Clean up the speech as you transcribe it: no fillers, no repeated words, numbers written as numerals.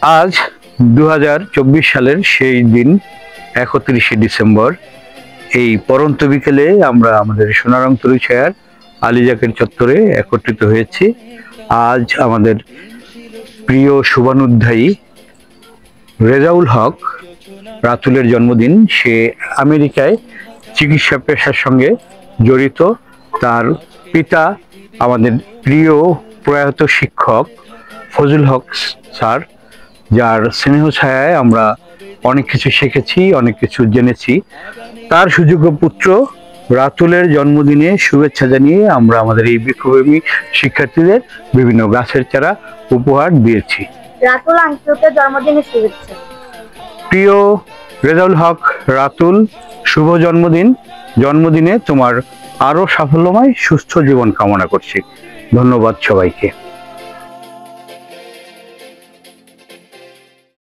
আজ 2024 সালের সেই দিন 31শে ডিসেম্বর এই পরন্ত বিকেলে আমরা আমাদের সোনারং তরুছায়ার আলী জাকের চত্বরে একত্রিত হয়েছি। আজ আমাদের প্রিয় শুভানুধ্যায়ী রেজাউল হক রাতুলের জন্মদিন। সে আমেরিকায় চিকিৎসা পেশার সঙ্গে জড়িত। তার পিতা আমাদের প্রিয় প্রয়াত শিক্ষক ফজল হক স্যার, যার স্নেহ ছায়ায় আমরা অনেক কিছু শিখেছি, অনেক কিছু জেনেছি। তার সুযোগ্য পুত্র রাতুলের জন্মদিনে শুভেচ্ছা জানিয়ে আমরা আমাদের এই বৃক্ষপ্রেমী শিক্ষার্থীদের বিভিন্ন গাছের চারা উপহার দিয়েছি। রাতুল আঙ্কেলকে জন্মদিনের শুভেচ্ছা। প্রিয় রেজাউল হক রাতুল, শুভ জন্মদিন। জন্মদিনে তোমার আরো সাফল্যময় সুস্থ জীবন কামনা করছি। ধন্যবাদ সবাইকে।